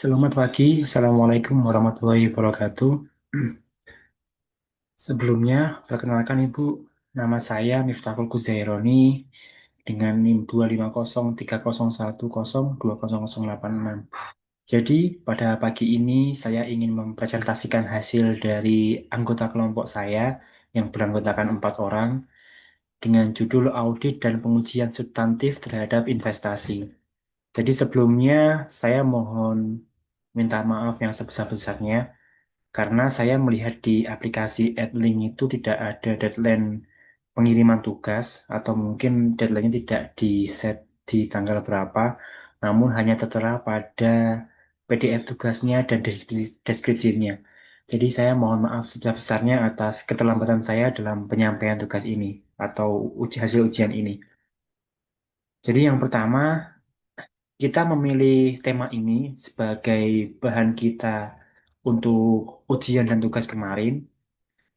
Selamat pagi, Assalamualaikum warahmatullahi wabarakatuh. Sebelumnya, perkenalkan Ibu, nama saya Miftahul Kuzaironi dengan NIM 2503010200086. Jadi, pada pagi ini saya ingin mempresentasikan hasil dari anggota kelompok saya yang beranggotakan 4 orang dengan judul Audit dan Pengujian Substantif Terhadap Investasi. Jadi sebelumnya saya mohon minta maaf yang sebesar-besarnya karena saya melihat di aplikasi Adlink itu tidak ada deadline pengiriman tugas atau mungkin deadline-nya tidak di set di tanggal berapa, namun hanya tertera pada PDF tugasnya dan deskripsinya. Jadi saya mohon maaf sebesar-besarnya atas keterlambatan saya dalam penyampaian tugas ini atau hasil ujian ini. Jadi yang pertama, kita memilih tema ini sebagai bahan kita untuk ujian dan tugas kemarin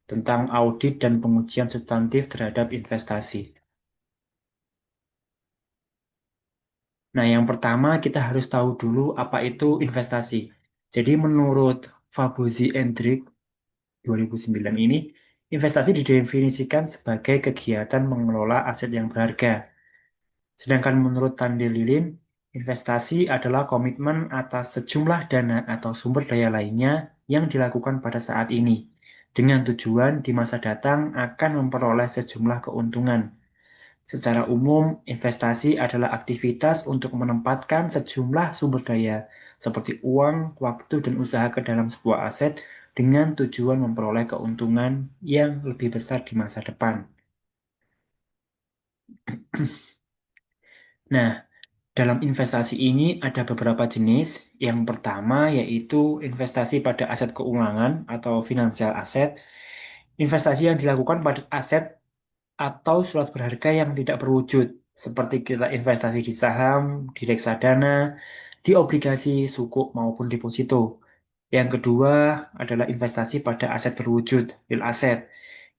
tentang audit dan pengujian substantif terhadap investasi. Nah, yang pertama kita harus tahu dulu apa itu investasi. Jadi menurut Fabuzzi Endrick 2009 ini, investasi didefinisikan sebagai kegiatan mengelola aset yang berharga. Sedangkan menurut Tandelilin, investasi adalah komitmen atas sejumlah dana atau sumber daya lainnya yang dilakukan pada saat ini, dengan tujuan di masa datang akan memperoleh sejumlah keuntungan. Secara umum, investasi adalah aktivitas untuk menempatkan sejumlah sumber daya, seperti uang, waktu, dan usaha ke dalam sebuah aset dengan tujuan memperoleh keuntungan yang lebih besar di masa depan. Nah, dalam investasi ini ada beberapa jenis. Yang pertama yaitu investasi pada aset keuangan atau financial asset. Investasi yang dilakukan pada aset atau surat berharga yang tidak berwujud, seperti kita investasi di saham, di reksadana, di obligasi, sukuk, maupun deposito. Yang kedua adalah investasi pada aset berwujud, real asset.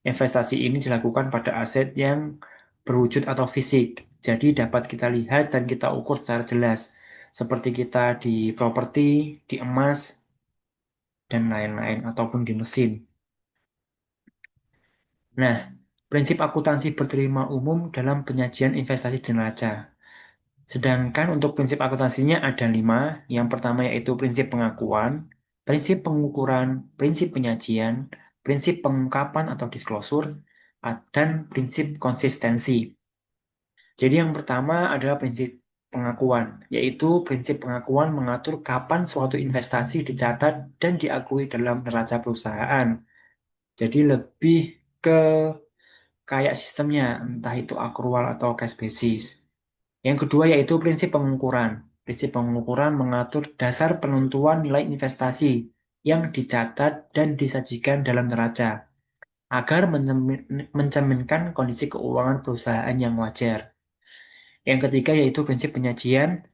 Investasi ini dilakukan pada aset yang berwujud atau fisik, jadi dapat kita lihat dan kita ukur secara jelas, seperti kita di properti, di emas, dan lain-lain, ataupun di mesin. Nah, prinsip akuntansi berterima umum dalam penyajian investasi di neraca. Sedangkan untuk prinsip akuntansinya ada 5. Yang pertama yaitu prinsip pengakuan, prinsip pengukuran, prinsip penyajian, prinsip pengungkapan atau disclosure, dan prinsip konsistensi. Jadi yang pertama adalah prinsip pengakuan, yaitu prinsip pengakuan mengatur kapan suatu investasi dicatat dan diakui dalam neraca perusahaan. Jadi lebih ke kayak sistemnya, entah itu akrual atau cash basis. Yang kedua yaitu prinsip pengukuran. Prinsip pengukuran mengatur dasar penentuan nilai investasi yang dicatat dan disajikan dalam neraca agar mencerminkan kondisi keuangan perusahaan yang wajar. Yang ketiga yaitu prinsip penyajian.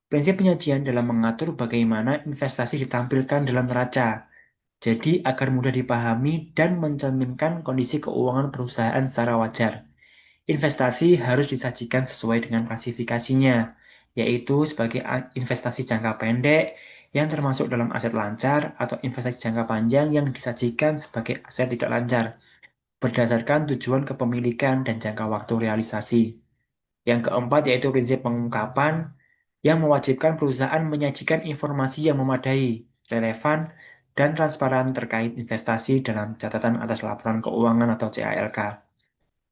Prinsip penyajian dalam mengatur bagaimana investasi ditampilkan dalam neraca. Jadi agar mudah dipahami dan mencerminkan kondisi keuangan perusahaan secara wajar. Investasi harus disajikan sesuai dengan klasifikasinya, yaitu sebagai investasi jangka pendek yang termasuk dalam aset lancar atau investasi jangka panjang yang disajikan sebagai aset tidak lancar, berdasarkan tujuan kepemilikan dan jangka waktu realisasi. Yang keempat yaitu prinsip pengungkapan yang mewajibkan perusahaan menyajikan informasi yang memadai, relevan, dan transparan terkait investasi dalam catatan atas laporan keuangan atau CALK.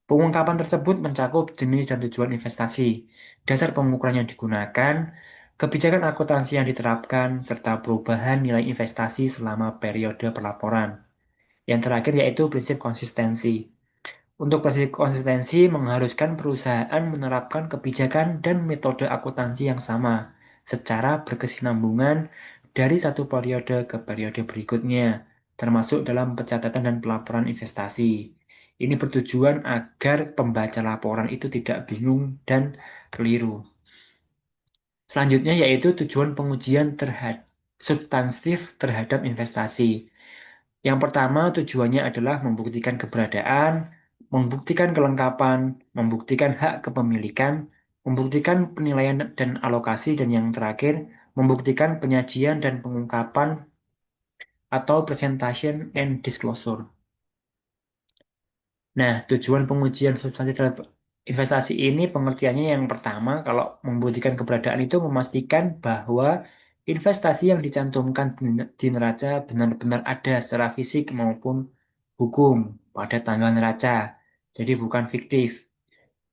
Pengungkapan tersebut mencakup jenis dan tujuan investasi, dasar pengukuran yang digunakan, kebijakan akuntansi yang diterapkan, serta perubahan nilai investasi selama periode pelaporan. Yang terakhir yaitu prinsip konsistensi. Untuk prinsip konsistensi mengharuskan perusahaan menerapkan kebijakan dan metode akuntansi yang sama secara berkesinambungan dari satu periode ke periode berikutnya, termasuk dalam pencatatan dan pelaporan investasi. Ini bertujuan agar pembaca laporan itu tidak bingung dan keliru. Selanjutnya yaitu tujuan pengujian terhadap substantif terhadap investasi. Yang pertama tujuannya adalah membuktikan keberadaan, membuktikan kelengkapan, membuktikan hak kepemilikan, membuktikan penilaian dan alokasi, dan yang terakhir membuktikan penyajian dan pengungkapan atau presentation and disclosure. Nah, tujuan pengujian substansi terhadap investasi ini pengertiannya yang pertama, kalau membuktikan keberadaan itu memastikan bahwa investasi yang dicantumkan di neraca benar-benar ada secara fisik maupun hukum pada tanggal neraca. Jadi bukan fiktif.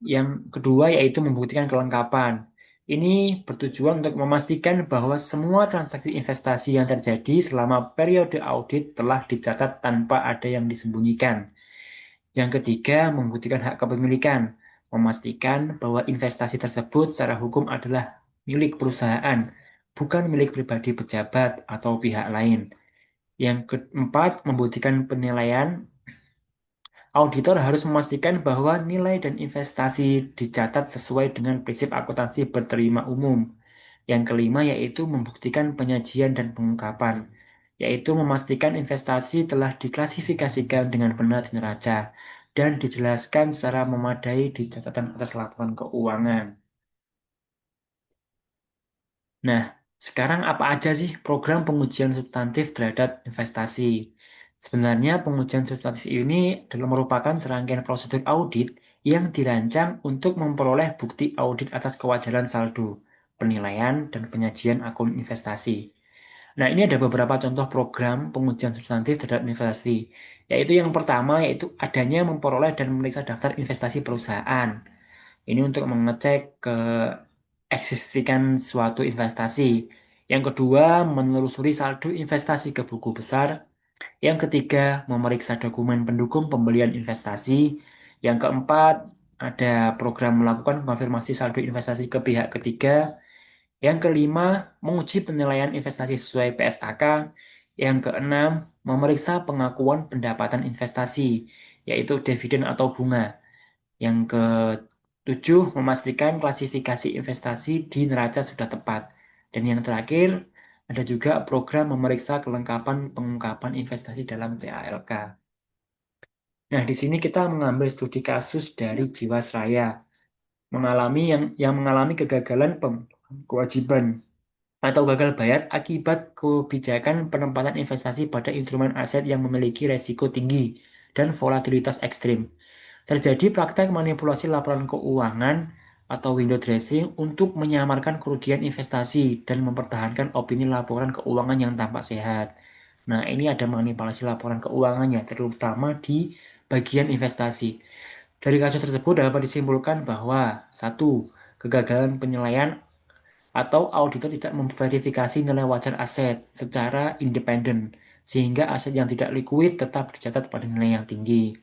Yang kedua yaitu membuktikan kelengkapan. Ini bertujuan untuk memastikan bahwa semua transaksi investasi yang terjadi selama periode audit telah dicatat tanpa ada yang disembunyikan. Yang ketiga, membuktikan hak kepemilikan, memastikan bahwa investasi tersebut secara hukum adalah milik perusahaan, bukan milik pribadi pejabat atau pihak lain. Yang keempat, membuktikan penilaian. Auditor harus memastikan bahwa nilai dan investasi dicatat sesuai dengan prinsip akuntansi berterima umum. Yang kelima yaitu membuktikan penyajian dan pengungkapan, yaitu memastikan investasi telah diklasifikasikan dengan benar di neraca dan dijelaskan secara memadai di catatan atas laporan keuangan. Nah, sekarang apa aja sih program pengujian substantif terhadap investasi? Sebenarnya pengujian substantif ini adalah merupakan serangkaian prosedur audit yang dirancang untuk memperoleh bukti audit atas kewajaran saldo, penilaian, dan penyajian akun investasi. Nah, ini ada beberapa contoh program pengujian substantif terhadap investasi, yaitu yang pertama yaitu adanya memperoleh dan memeriksa daftar investasi perusahaan. Ini untuk mengecek ke eksistikan suatu investasi. Yang kedua, menelusuri saldo investasi ke buku besar. Yang ketiga, memeriksa dokumen pendukung pembelian investasi. Yang keempat, ada program melakukan konfirmasi saldo investasi ke pihak ketiga. Yang kelima, menguji penilaian investasi sesuai PSAK. Yang keenam, memeriksa pengakuan pendapatan investasi, yaitu dividen atau bunga. Yang ketujuh, memastikan klasifikasi investasi di neraca sudah tepat. Dan yang terakhir, ada juga program memeriksa kelengkapan pengungkapan investasi dalam TALK. Nah, di sini kita mengambil studi kasus dari Jiwasraya yang mengalami kegagalan kewajiban atau gagal bayar akibat kebijakan penempatan investasi pada instrumen aset yang memiliki resiko tinggi dan volatilitas ekstrim. Terjadi praktek manipulasi laporan keuangan atau window dressing untuk menyamarkan kerugian investasi dan mempertahankan opini laporan keuangan yang tampak sehat. Nah, ini ada manipulasi laporan keuangannya, terutama di bagian investasi. Dari kasus tersebut dapat disimpulkan bahwa satu, kegagalan penilaian atau auditor tidak memverifikasi nilai wajar aset secara independen, sehingga aset yang tidak likuid tetap dicatat pada nilai yang tinggi.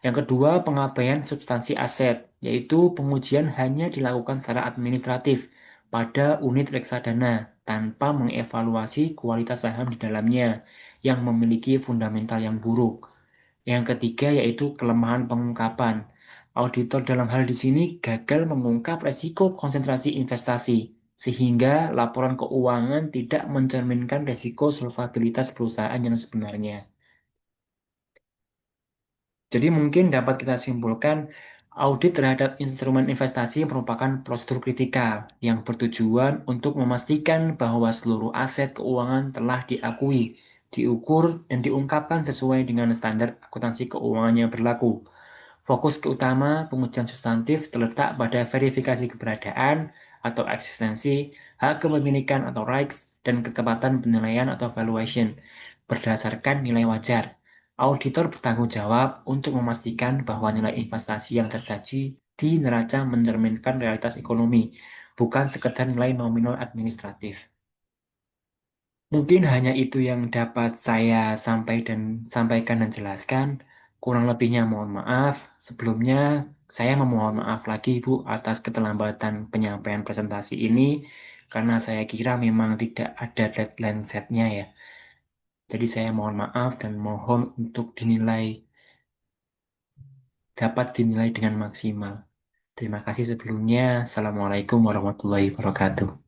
Yang kedua, pengabaian substansi aset, yaitu pengujian hanya dilakukan secara administratif pada unit reksadana tanpa mengevaluasi kualitas saham di dalamnya yang memiliki fundamental yang buruk. Yang ketiga yaitu kelemahan pengungkapan. Auditor dalam hal di sini gagal mengungkap resiko konsentrasi investasi, sehingga laporan keuangan tidak mencerminkan resiko solvabilitas perusahaan yang sebenarnya. Jadi mungkin dapat kita simpulkan, audit terhadap instrumen investasi merupakan prosedur kritikal yang bertujuan untuk memastikan bahwa seluruh aset keuangan telah diakui, diukur, dan diungkapkan sesuai dengan standar akuntansi keuangan yang berlaku. Fokus utama pengujian substantif terletak pada verifikasi keberadaan atau eksistensi, hak kepemilikan atau rights, dan ketepatan penilaian atau valuation berdasarkan nilai wajar. Auditor bertanggung jawab untuk memastikan bahwa nilai investasi yang tersaji di neraca mencerminkan realitas ekonomi, bukan sekedar nilai nominal administratif. Mungkin hanya itu yang dapat saya sampaikan dan jelaskan. Kurang lebihnya mohon maaf. Sebelumnya saya memohon maaf lagi Bu atas keterlambatan penyampaian presentasi ini karena saya kira memang tidak ada deadline setnya ya. Jadi saya mohon maaf dan mohon untuk dapat dinilai dengan maksimal. Terima kasih sebelumnya. Assalamualaikum warahmatullahi wabarakatuh.